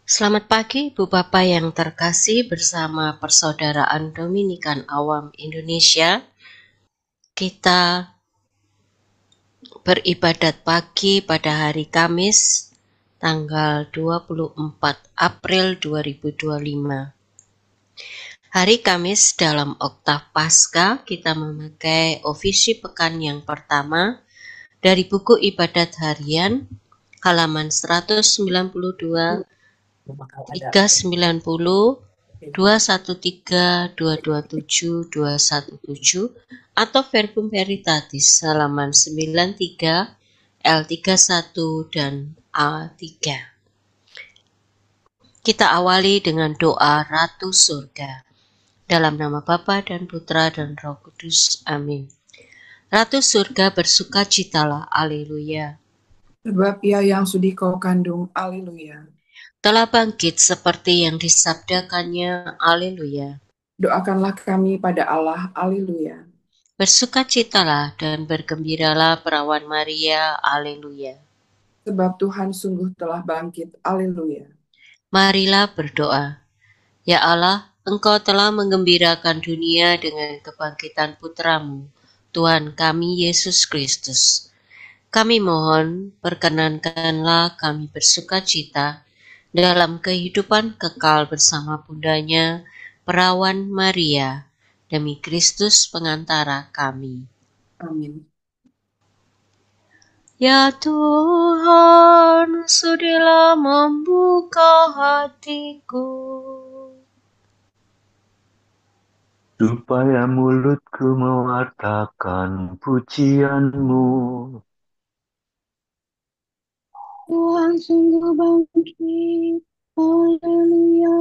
Selamat pagi, Ibu Bapak yang terkasih, bersama Persaudaraan Dominikan Awam Indonesia. Kita beribadat pagi pada hari Kamis, tanggal 24 April 2025. Hari Kamis dalam Oktav Paskah kita memakai ofisi pekan yang pertama dari buku ibadat harian halaman 192, 390, 213, 227, 217 atau Verbum Veritatis halaman 93, L31 dan A3. Kita awali dengan doa Ratu Surga. Dalam nama Bapa dan Putra dan Roh Kudus. Amin. Ratu Surga, bersukacitalah. Haleluya. Sebab ia yang sudi kau kandung, haleluya. Telah bangkit seperti yang disabdakannya, haleluya. Doakanlah kami pada Allah, haleluya. Bersukacitalah dan bergembiralah perawan Maria, haleluya. Sebab Tuhan sungguh telah bangkit, haleluya. Marilah berdoa. Ya Allah, Engkau telah menggembirakan dunia dengan kebangkitan Putramu, Tuhan kami Yesus Kristus. Kami mohon, perkenankanlah kami bersukacita dalam kehidupan kekal bersama Bundanya, Perawan Maria, demi Kristus pengantara kami. Amin. Ya Tuhan, sudilah membuka hatiku, supaya mulutku mewartakan pujian-Mu. Tuhan sungguh bangkit, haleluya.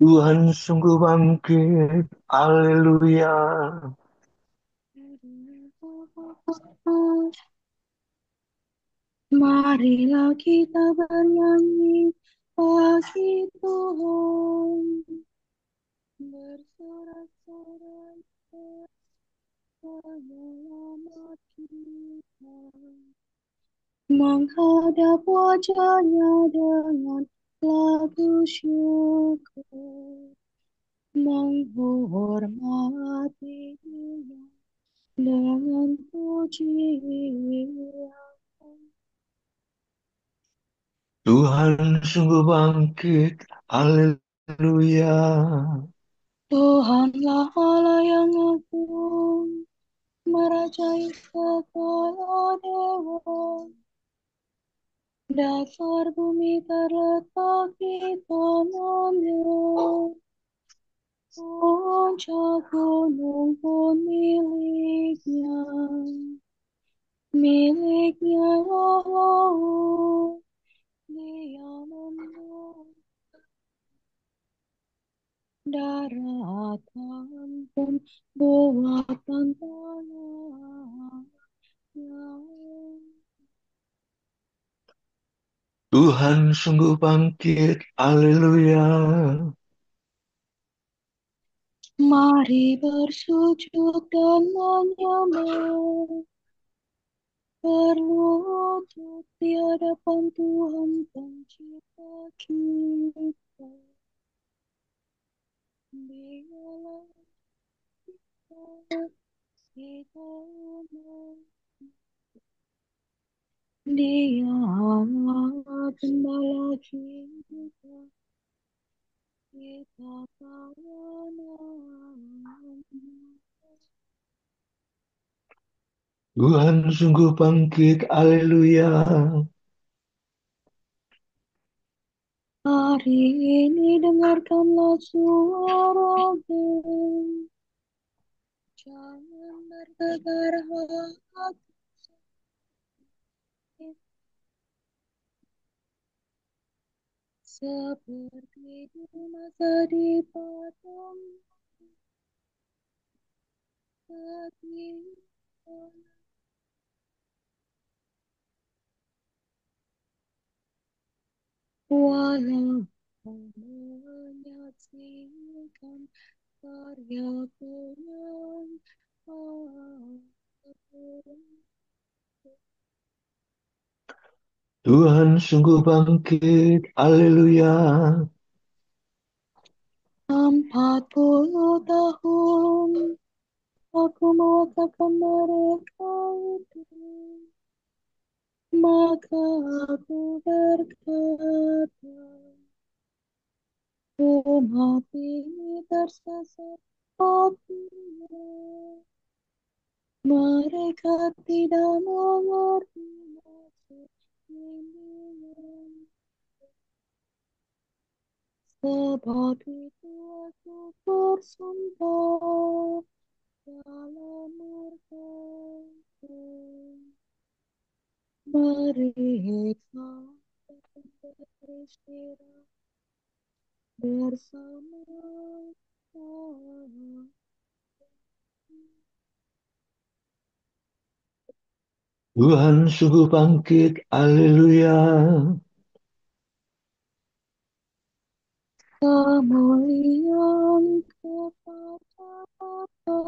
Tuhan sungguh bangkit, haleluya. Marilah kita bernyanyi bagi Tuhan, bersorak-sorai penyelamat kita, menghadap wajahnya dengan lagu syukur, menghormatinya dengan pujian. Tuhan sungguh bangkit, haleluya. Tuhanlah Allah yang agung, merajai segala dewa. Dasar bumi terletak di tangannya, puncak gunung pun miliknya. Miliknya Allah, Dia membuat daratan pun buatan tangannya. Tuhan sungguh bangkit, haleluya. Mari bersujud dan menyembah, berlutut di hadapan Tuhan Pencipta kita. Dialah kita, Dia gembala kita, kita kawanan. Tuhan sungguh bangkit, haleluya. Hari ini dengarkanlah suara-Mu, jangan bergegar hati seperti di masa di padang ketika walau menyaksikan karyaku yang agung. Tuhan sungguh bangkit, haleluya. 40 tahun aku mewakilkan mereka itu, maka aku berkata, umat ini tersesat hatinya. Mereka tidak mengerti maksud bimbingan. Sebab itu aku bersumpah dalam murkaku. Mereka beristirahat bersama Allah. Tuhan sungguh bangkit, haleluya. Kemuliaan kepada Bapa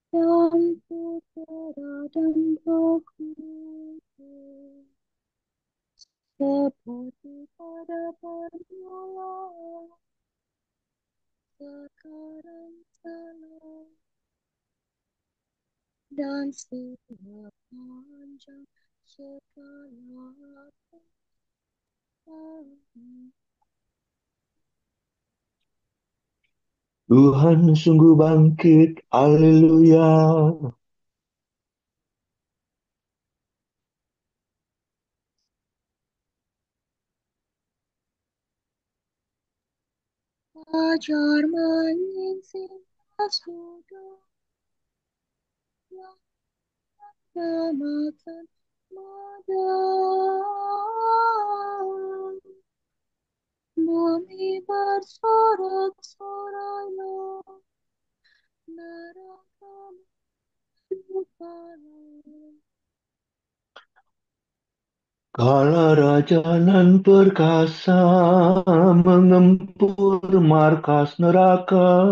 dan Putera dan Roh Kudus, seperti pada permulaan, sekarang, selalu, dan sepanjang segala tahun. Tuhan sungguh bangkit, haleluya. Ajar menyingsingkan sudah yang makan modal. Bumi bersorak-sorai, neraka berpaling. Kala raja nan perkasa mengempur markas neraka,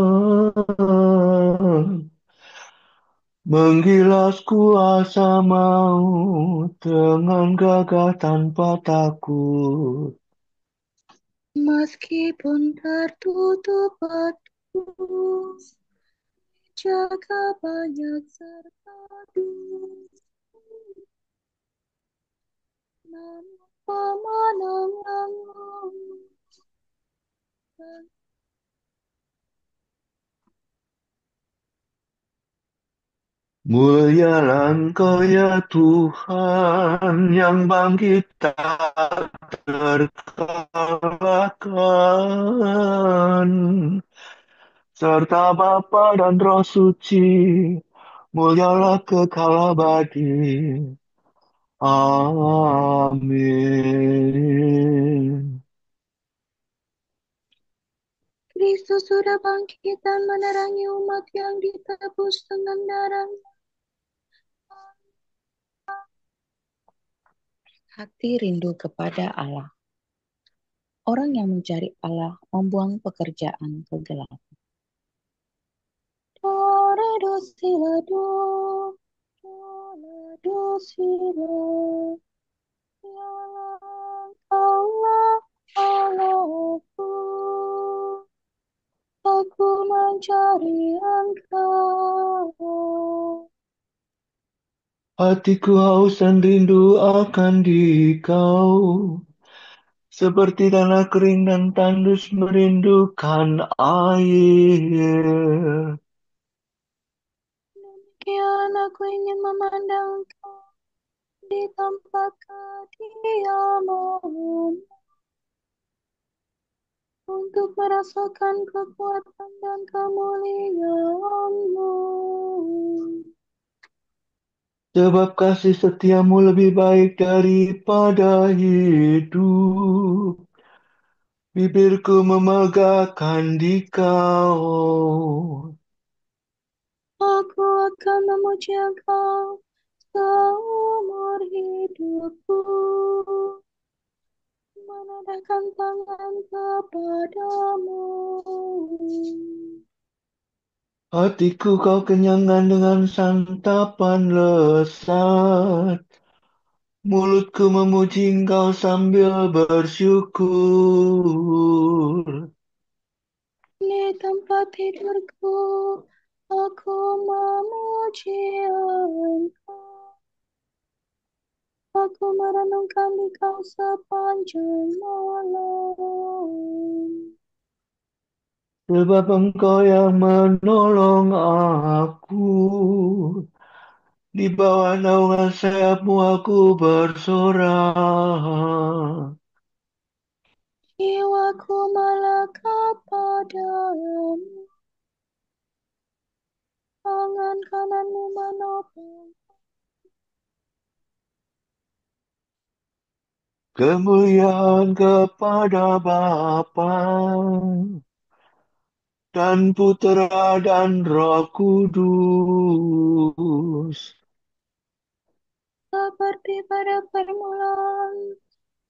menggilas kuasa maut dengan gagah tanpa takut. Meskipun tertutup batu, jaga banyak serta namun pemenanganmu Mulialah Engkau ya Tuhan yang bangkit tak terkalahkan, serta Bapa dan Roh Suci, mulialah kekal abadi. Amin. Kristus sudah bangkit dan menerangi umat yang ditebus dengan darah. Hati rindu kepada Allah. Orang yang mencari Allah membuang pekerjaan kegelapan. Dore do sila do, dole do sila. Dialah Allah, Allahku. Aku mencari Engkau. Hatiku haus dan rindu akan Dikau, seperti tanah kering dan tandus merindukan air. Demikian aku ingin memandang Engkau di tempat kediaman, untuk merasakan kekuatan dan kemuliaan-Mu. Sebab kasih setiamu lebih baik daripada hidup. Bibirku memegahkan Dikau. Aku akan memuji Engkau seumur hidupku, menadahkan tangan kepadamu. Hatiku kau kenyangkan dengan santapan lesat, Mulutku memuji Engkau sambil bersyukur. Di tempat tidurku, aku memuji Engkau. Aku merenungkan Engkau sepanjang malam. Sebab Engkau yang menolong aku. Di bawah naungan sayap-Mu aku bersorak. Jiwaku melekat padamu, tangan kananmu menopang. Kemuliaan kepada Bapa dan Putera dan Roh Kudus. Seperti pada permulaan,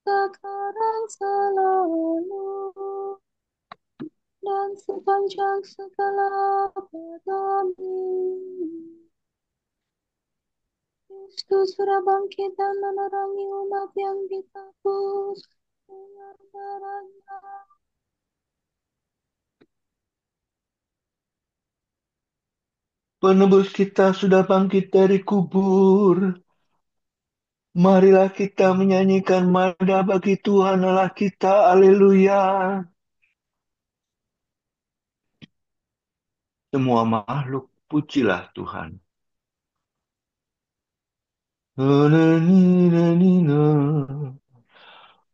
sekarang selalu, dan sepanjang segala abad. Kristus sudah bangkit dan menerangi umat yang dikapus dengan darahnya. Penebus kita sudah bangkit dari kubur. Marilah kita menyanyikan mada bagi Tuhan Allah kita. Haleluya. Semua makhluk, pujilah Tuhan.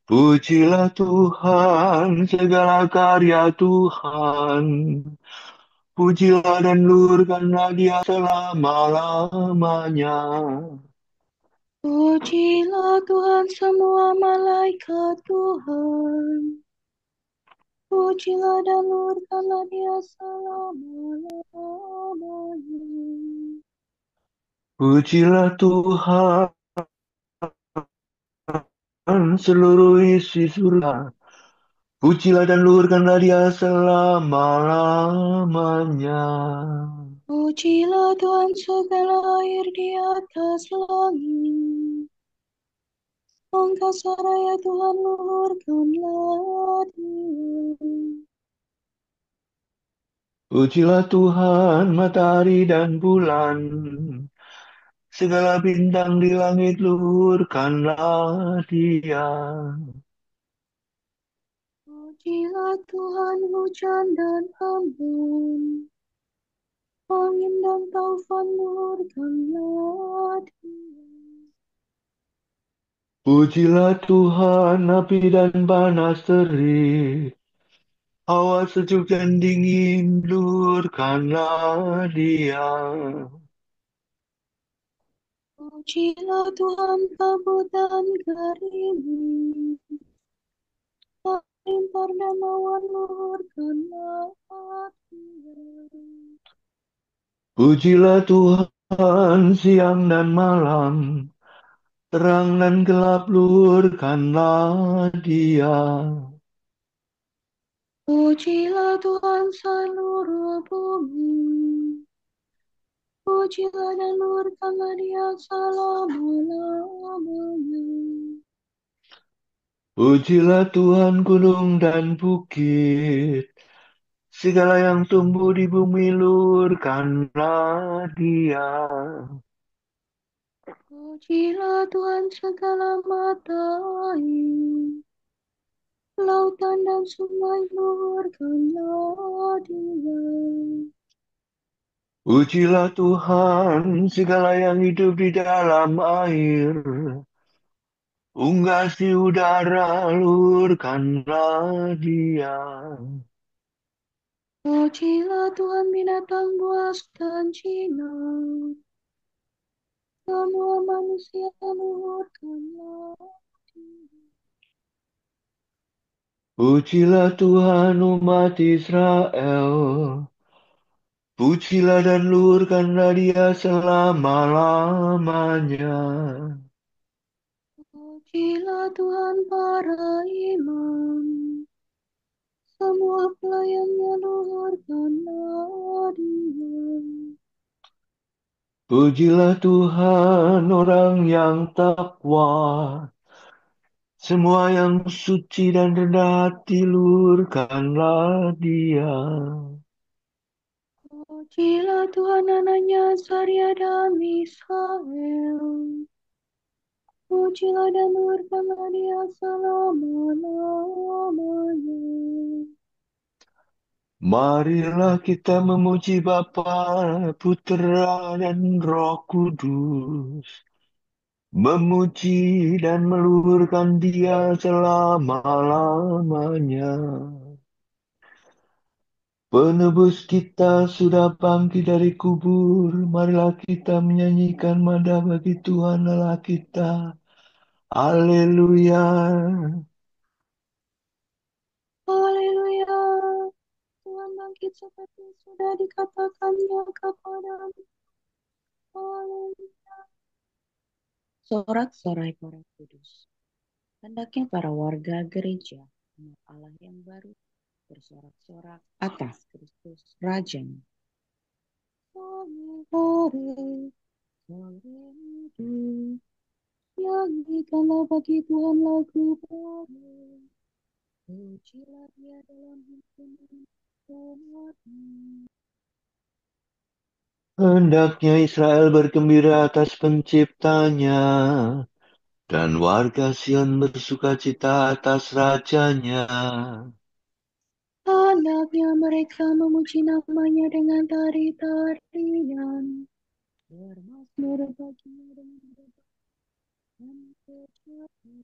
Pujilah Tuhan, segala karya Tuhan. Pujilah dan lurkanlah Dia selama-lamanya. Pujilah Tuhan semua malaikat Tuhan. Pujilah dan lurkanlah Dia selama-lamanya. Pujilah Tuhan, seluruh isi surga. Pujilah dan luhurkanlah Dia selama-lamanya. Pujilah Tuhan segala air di atas langit. Angkasa raya Tuhan luhurkanlah Dia. Pujilah Tuhan, matahari dan bulan. Segala bintang di langit luhurkanlah Dia. Pujilah Tuhan hujan dan embun. Angin dan taufan luhurkanlah Dia. Pujilah Tuhan, api dan panas terik. Hawa sejuk dan dingin luhurkanlah Dia. Pujilah Tuhan kabut dan gerimis. Limpar dan awan luhurkanlah Dia. Pujilah Tuhan siang dan malam. Terang dan gelap luhurkanlah Dia. Pujilah Tuhan seluruh bumi. Pujilah dan luhurkanlah Dia selama-lamanya. Pujilah Tuhan gunung dan bukit. Segala yang tumbuh di bumi luhurkanlah Dia. Pujilah Tuhan segala mata air. Lautan dan sungai luhurkanlah Dia. Pujilah Tuhan segala yang hidup di dalam air. Unggas di udara luhurkanlah Dia. Pujilah Tuhan binatang buas dan jinak. Semua manusia luhurkanlah Dia. Pujilah Tuhan umat Israel. Pujilah dan luhurkanlah Dia selama-lamanya. Pujilah Tuhan para imam. Semua pelayannya luhurkanlah Dia. Pujilah Tuhan orang yang takwa, semua yang suci dan rendah hati luhurkanlah Dia. Pujilah Tuhan anaknya Saria dan Misael. Pujilah dan luhurkanlah Dia selama-lamanya. Marilah kita memuji Bapa, Putra dan Roh Kudus. Memuji dan meluhurkan Dia selama-lamanya. Penebus kita sudah bangkit dari kubur. Marilah kita menyanyikan mada bagi Tuhan Allah kita. Haleluya. Haleluya. Tuhan bangkit seperti sudah dikatakannya kepadamu. Haleluya. Sorak-sorai para kudus. Hendaknya para warga gereja umat Allah yang baru bersorak-sorak atas Kristus Rajanya. Sore, sore itu, nyanyikanlah bagi Tuhan lagu baru. Pujilah Dia dalam himpunan umatnya. Hendaknya Israel bergembira atas penciptanya. Dan warga Sion bersukacita atas rajanya. Hendaknya mereka memuji namanya dengan tari-tarian. Bermazmur baginya dengan berbagai kecapi.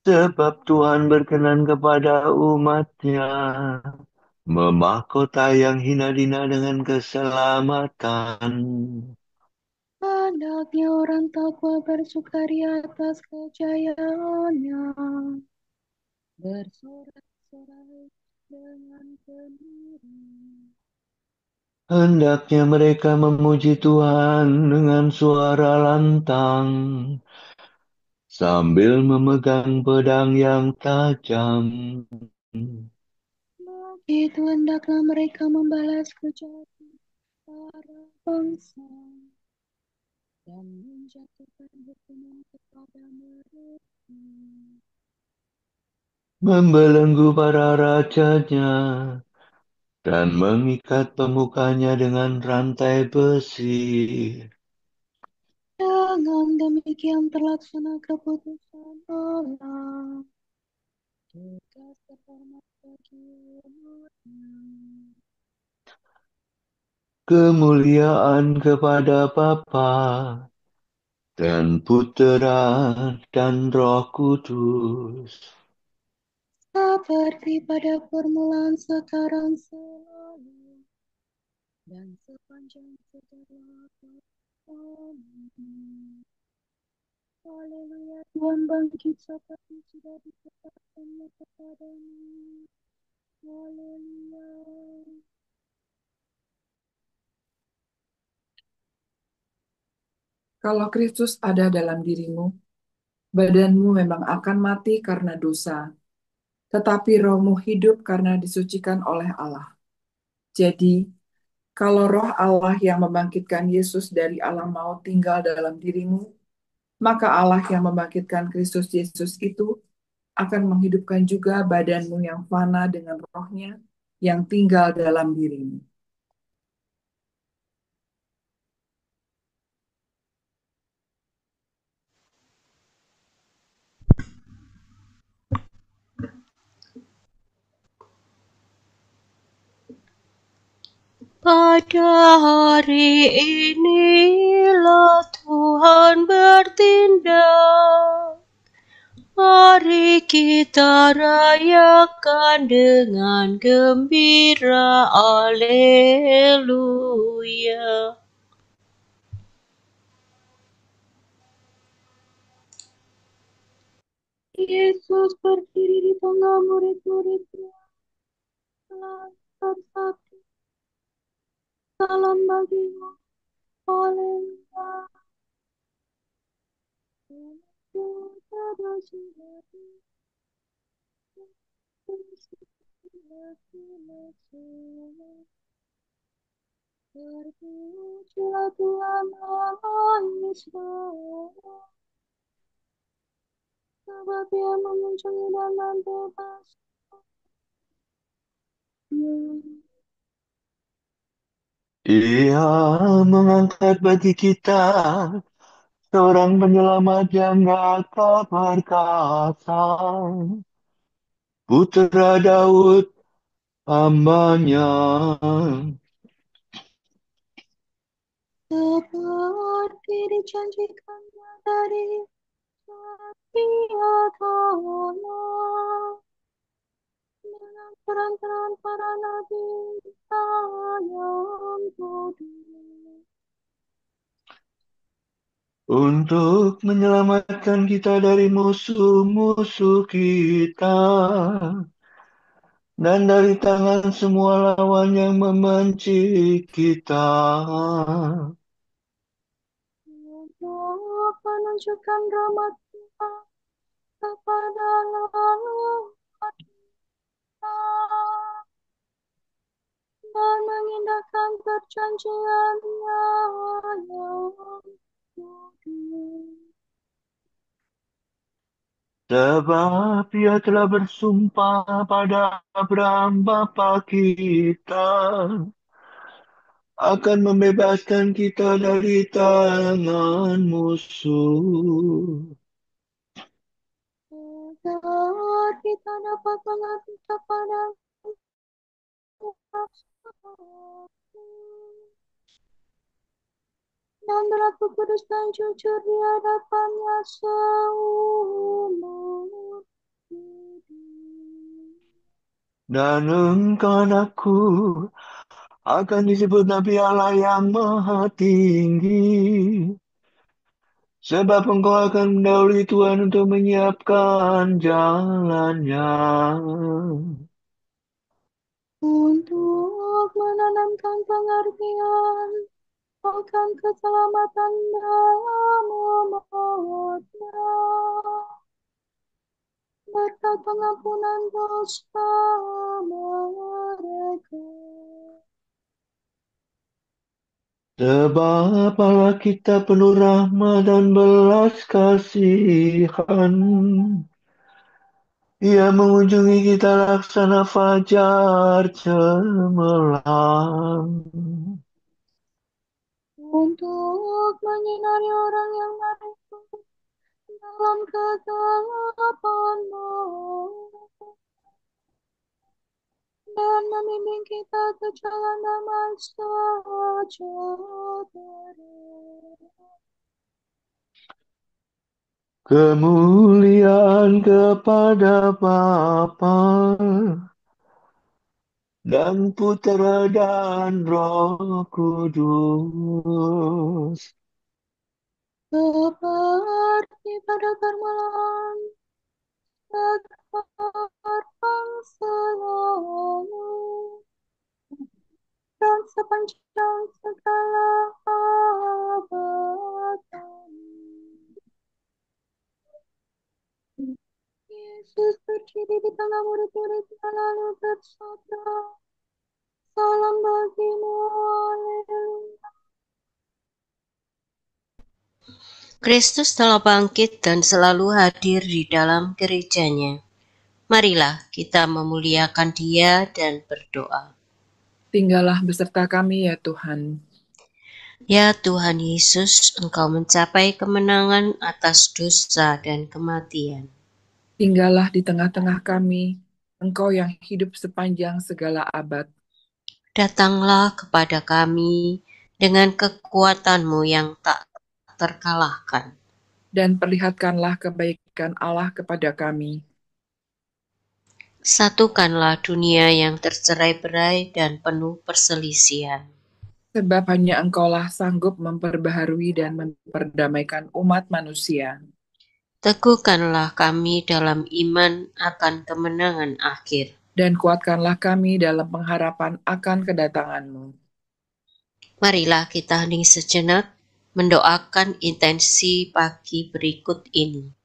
Sebab Tuhan berkenan kepada umatnya. Memahkota yang hina dina dengan keselamatan. Hendaknya orang takwa bersukaria atas kejayaannya. Bersorak-sorai dengan gembira. Hendaknya mereka memuji Tuhan dengan suara lantang. Sambil memegang pedang yang tajam. Begitu hendaklah mereka membalas kejahatan para bangsa dan menjatuhkan hukuman kepada mereka. Membelenggu para rajanya. Dan mengikat pemukanya dengan rantai besi. Dengan demikian terlaksana keputusan Allah. Tugas terhormat bagi umatnya. Kemuliaan kepada Bapa dan Putera dan Roh Kudus. Seperti pada permulaan sekarang selalu dan sepanjang segala abad. Haleluya, Tuhan bangkit seperti sudah dikatakannya kepadamu. Haleluya. Kalau Kristus ada dalam dirimu, badanmu memang akan mati karena dosa, tetapi rohmu hidup karena disucikan oleh Allah. Jadi, kalau roh Allah yang membangkitkan Yesus dari alam maut tinggal dalam dirimu, maka Allah yang membangkitkan Kristus Yesus itu akan menghidupkan juga badanmu yang fana dengan rohnya yang tinggal dalam dirimu. Pada hari inilah Tuhan bertindak. Mari kita rayakan dengan gembira. Haleluya. Yesus berdiri di tengah murid-muridnya. Bersatu salam bagimu. Haleluya. Terpujilah Tuhan Allah Israel, sebab Ia mengunjungi dan membebaskan. Ia mengangkat bagi kita seorang penyelamat yang gagah perkasa, Putra Daud hamba-Nya. Seperti dijanjikannya dari setiap Allah, dengan perantaraan para nabi yang kudus. Untuk menyelamatkan kita dari musuh-musuh kita dan dari tangan semua lawan yang membenci kita. Untuk menunjukkan rahmat Tuhan kepada lalu kita dan mengindahkan perjanjiannya yang kudus. Sebab Ia telah bersumpah pada Abraham bapa kita akan membebaskan kita dari tangan musuh. Agar kita dapat mengabdi kepada dan berlaku kudus dan jujur di hadapannya seumur hidup. Dan engkau anakku akan disebut Nabi Allah yang Maha Tinggi, sebab engkau akan mendahului Tuhan untuk menyiapkan jalannya, Untuk menanamkan pengertian akan keselamatan dalam umatnya, berkat pengampunan dosa mereka. sebab Allah kita penuh rahmat dan belas kasihan. Ia mengunjungi kita laksana fajar cemerlang, Untuk menyinari orang yang mereka dalam kegelapan maut dan membimbing kita ke jalan damai sejahtera. kemuliaan kepada Bapa dan Putra dan Roh Kudus, Seperti pada permulaan, sekarang, selalu, dan sepanjang segala abad. Yesus berdiri di tengah murid-muridnya lalu bersabda, salam bagimu, haleluya. Kristus telah bangkit dan selalu hadir di dalam gerejanya. Marilah kita memuliakan Dia dan berdoa. Tinggallah beserta kami ya Tuhan. Ya Tuhan Yesus, Engkau mencapai kemenangan atas dosa dan kematian. Tinggallah di tengah-tengah kami, Engkau yang hidup sepanjang segala abad. Datanglah kepada kami dengan kekuatan-Mu yang tak terkalahkan. Dan perlihatkanlah kebaikan Allah kepada kami. Satukanlah dunia yang tercerai-berai dan penuh perselisihan. Sebab hanya Engkaulah sanggup memperbaharui dan memperdamaikan umat manusia. Teguhkanlah kami dalam iman akan kemenangan akhir. Dan kuatkanlah kami dalam pengharapan akan kedatangan-Mu. Marilah kita hening sejenak mendoakan intensi pagi berikut ini.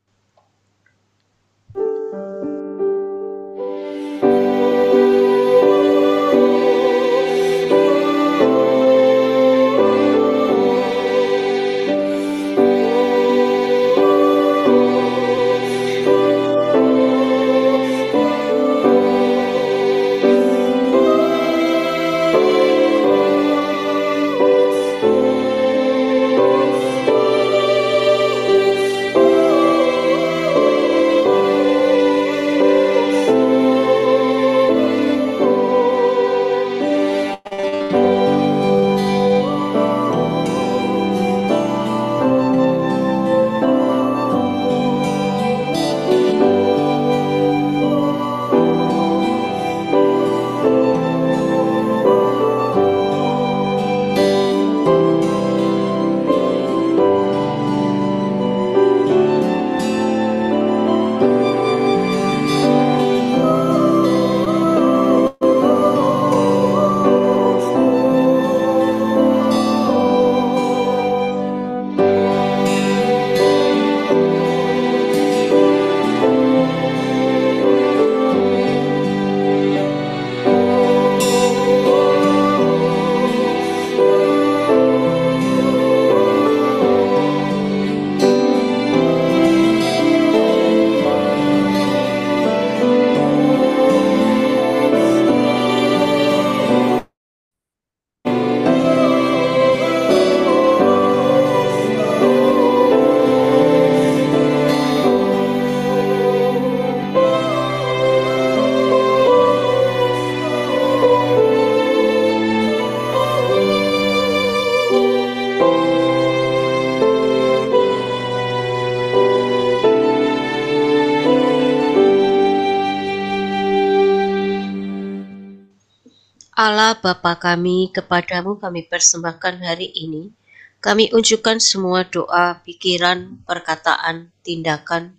Allah Bapa kami, kepadamu kami persembahkan hari ini. Kami unjukkan semua doa, pikiran, perkataan, tindakan,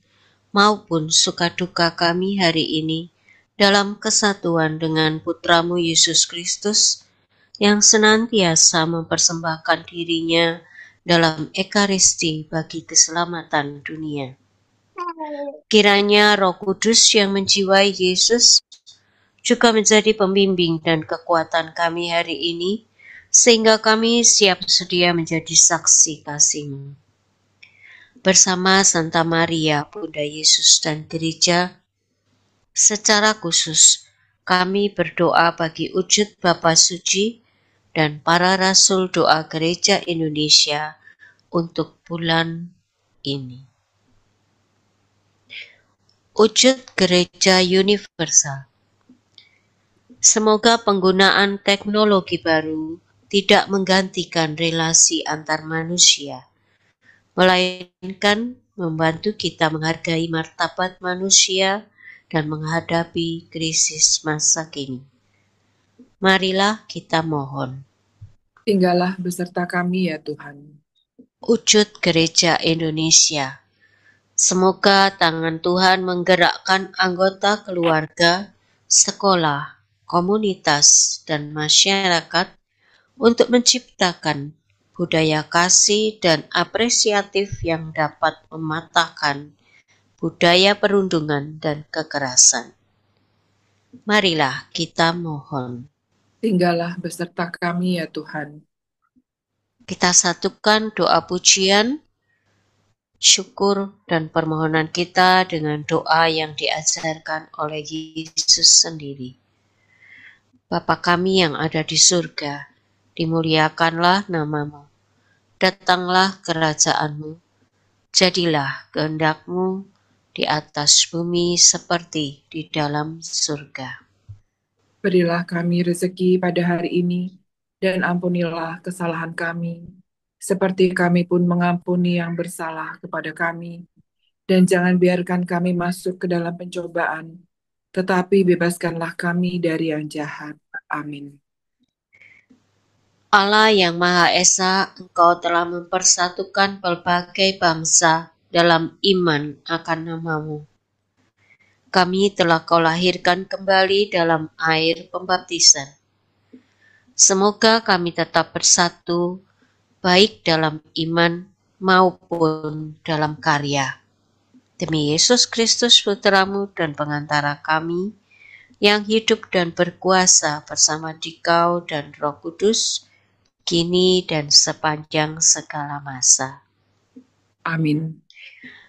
maupun suka duka kami hari ini dalam kesatuan dengan Putramu Yesus Kristus yang senantiasa mempersembahkan dirinya dalam Ekaristi bagi keselamatan dunia. Kiranya Roh Kudus yang menjiwai Yesus juga menjadi pembimbing dan kekuatan kami hari ini, sehingga kami siap sedia menjadi saksi kasih-Mu. Bersama Santa Maria, Bunda Yesus dan Gereja, secara khusus kami berdoa bagi wujud Bapa Suci dan para Rasul Doa Gereja Indonesia untuk bulan ini. Wujud Gereja Universal. Semoga penggunaan teknologi baru tidak menggantikan relasi antar manusia, melainkan membantu kita menghargai martabat manusia dan menghadapi krisis masa kini. Marilah kita mohon. Tinggallah beserta kami ya Tuhan. Wujud Gereja Indonesia. Semoga tangan Tuhan menggerakkan anggota keluarga, sekolah, komunitas, dan masyarakat untuk menciptakan budaya kasih dan apresiatif yang dapat mematahkan budaya perundungan dan kekerasan. Marilah kita mohon. Tinggallah beserta kami ya Tuhan. Kita satukan doa pujian, syukur, dan permohonan kita dengan doa yang diajarkan oleh Yesus sendiri. Bapa kami yang ada di surga, dimuliakanlah nama-Mu. Datanglah kerajaan-Mu. Jadilah kehendak-Mu di atas bumi seperti di dalam surga. Berilah kami rezeki pada hari ini, dan ampunilah kesalahan kami, seperti kami pun mengampuni yang bersalah kepada kami. Dan jangan biarkan kami masuk ke dalam pencobaan, tetapi bebaskanlah kami dari yang jahat. Amin. Allah yang Maha Esa, Engkau telah mempersatukan berbagai bangsa dalam iman akan nama-Mu. Kami telah Kau lahirkan kembali dalam air pembaptisan. Semoga kami tetap bersatu, baik dalam iman maupun dalam karya. Demi Yesus Kristus Putra-Mu dan pengantara kami, yang hidup dan berkuasa bersama Dikau dan Roh Kudus, kini dan sepanjang segala masa. Amin.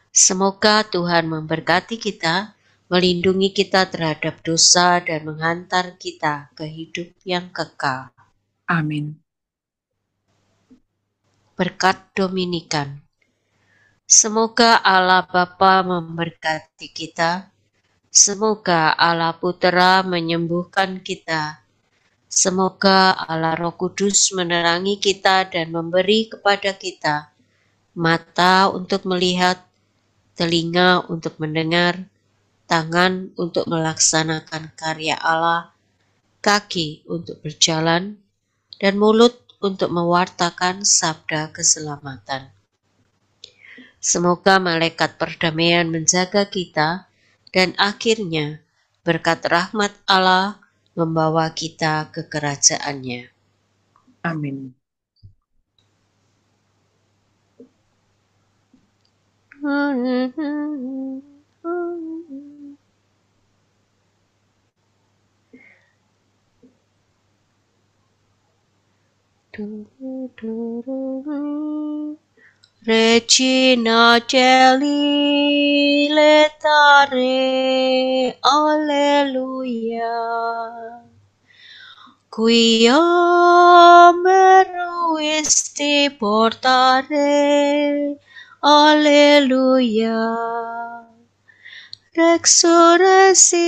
Semoga Tuhan memberkati kita, melindungi kita terhadap dosa, dan menghantar kita ke hidup yang kekal. Amin. Berkat Dominikan. Semoga Allah Bapa memberkati kita, semoga Allah Putra menyembuhkan kita, semoga Allah Roh Kudus menerangi kita dan memberi kepada kita mata untuk melihat, telinga untuk mendengar, tangan untuk melaksanakan karya Allah, kaki untuk berjalan, dan mulut untuk mewartakan sabda keselamatan. Semoga malaikat perdamaian menjaga kita, dan akhirnya berkat rahmat Allah membawa kita ke kerajaan-Nya. Amin. Regina Caeli letare, alleluia. Quia meruisti portare, alleluia. Resurrexit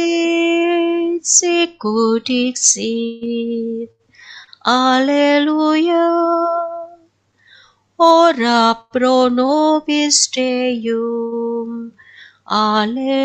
sicut dixit, alleluia. Ora pro nobis Deum, alleluia.